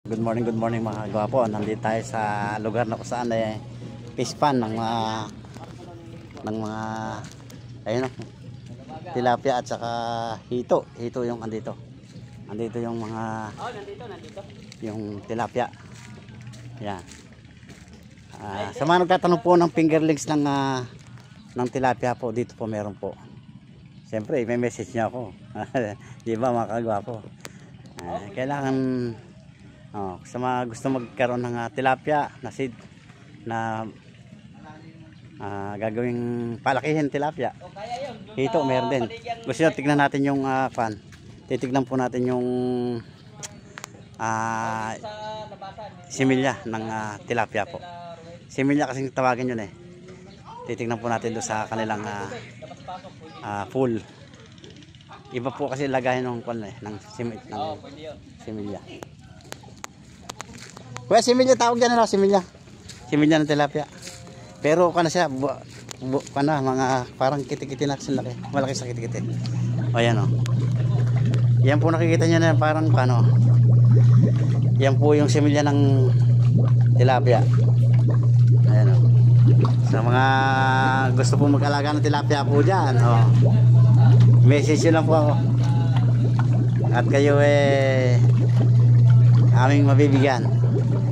Good morning mga gwapo. Nandito tayo sa lugar na kung saan fish pan ng mga ayun o, tilapia at saka hito. Hito yung andito. Andito yung mga nandito. Yung tilapia. Yan. Sa mga nagtatanong po ng fingerlings ng tilapia po, dito po meron po. Siyempre, may message niya ako. Di ba mga kagwapo? Kailangan sa mga gusto magkaroon ng tilapia na seed na gagawing palakihin tilapia. Ito meron din. Gusto nyo tignan natin yung pan. Titignan po natin yung similya ng tilapia po. Similya kasing tawagin yun eh. Titignan po natin doon sa kanilang pool. Iba po kasi lagahin ng pan ng similya. Kuya, similya tawag dyan na, similya. Similya ng tilapia. Pero kana siya, mga parang kitikiti na kasi laki. Malaki sa kitikiti. O yan o. Yan po nakikita nyo na parang paano. Yan po yung similya ng tilapia. Ayan o. Sa mga gusto po mag-alaga ng tilapia po dyan. O. Message nyo lang po ako. At kayo aming mabibigyan.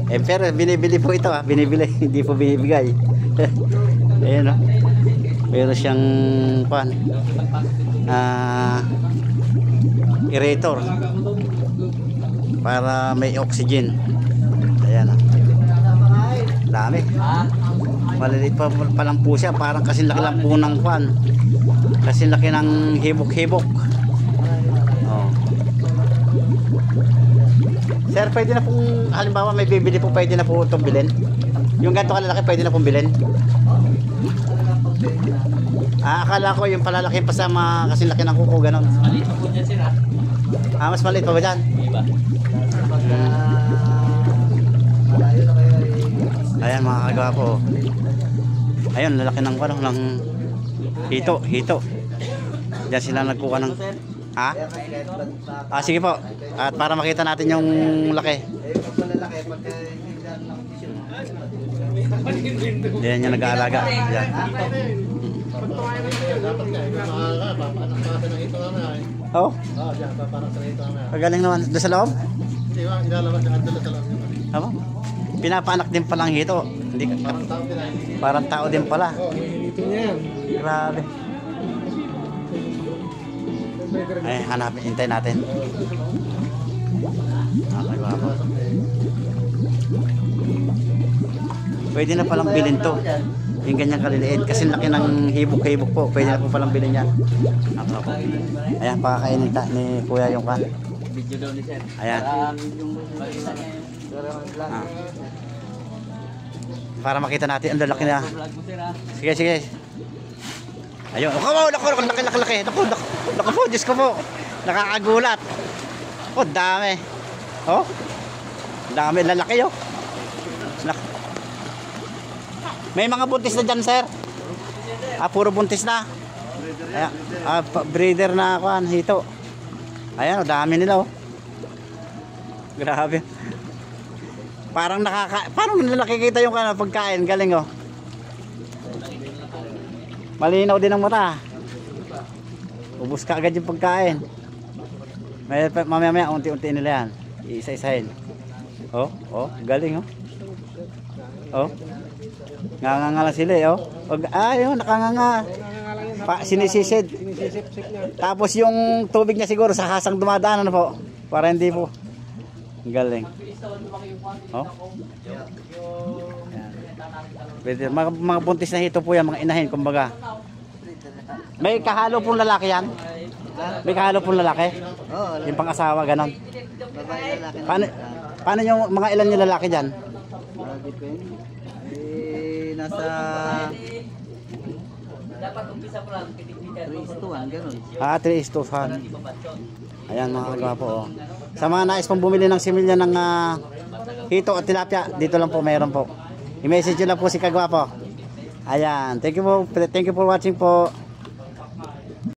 Pero binibili po ito binibili, hindi po binibigay. Ayan o. Meron siyang pan aerator para may oxygen. Ayan o. Dami. Maliliit pa lang po siya. Parang kasing laki lang po ng pan. Kasing laki ng hibok-hibok. Oh. Sir, pwede na pong, halimbawa may bibili po, pwede na po itong bilhin. Yung ganito kalalaki, pwede na pong bilhin. Akala ko yung palalaki pa sa kasing laki ng kuko, ganon. Maliit pa po dyan sila. Mas maliit pa ba dyan? Iba. Ayan mga kagawa po. Ayun, lalaki ng hito. Diyan sila nagkuha ng sige po. At para makita natin yung laki. Diyan yung nag-aalaga. Diyan. Oh? Pagaling naman. Doon sa loob? Tama? Pinapaanak din palang hito. Hindi, parang tao din pala. Grabe. Ay, hanapin, hintay natin. Pwede na palang bilhin to. Yung ganyang kaliliit. Kasi laki ng hibok-hibok po. Pwede na po palang bilhin yan. Ayan, pakakainin ni kuya yung kan. Ayan. Para makita natin ang lalaki na. Sige. Ayun. Laki. Naku po, Diyos ko po. Nakakagulat. Dami. Dami, lalaki yun. May mga buntis na dyan, sir. Puro buntis na. Ayan. Breeder na hito. Ayan, dami nila Grabe. Parang nakikita yung pagkain. Galing malinaw din ang mata. Ubus ka agad yung pagkain. Mamaya unti-unti nila yan. Iisa-isahin. Galing Nganganga sila nakanganga. Sinisisid. Tapos yung tubig niya siguro sa hasang dumadaan po. Para hindi po. Galing. Mga buntis na hito po yan, mga inahin kumbaga. May kahalo pong lalaki yan? May kahalo pong lalaki? Yung pang-asawa, ganon. Paano yung mga ilan yung lalaki dyan? Nasa 3:1 ganon. 3:1. Ayan mga kagwapo. Sa mga nais pong bumili ng similya ng hito at tilapia, dito lang po mayroon po. I-message nyo lang po si kagwapo. Ayan, thank you for watching po.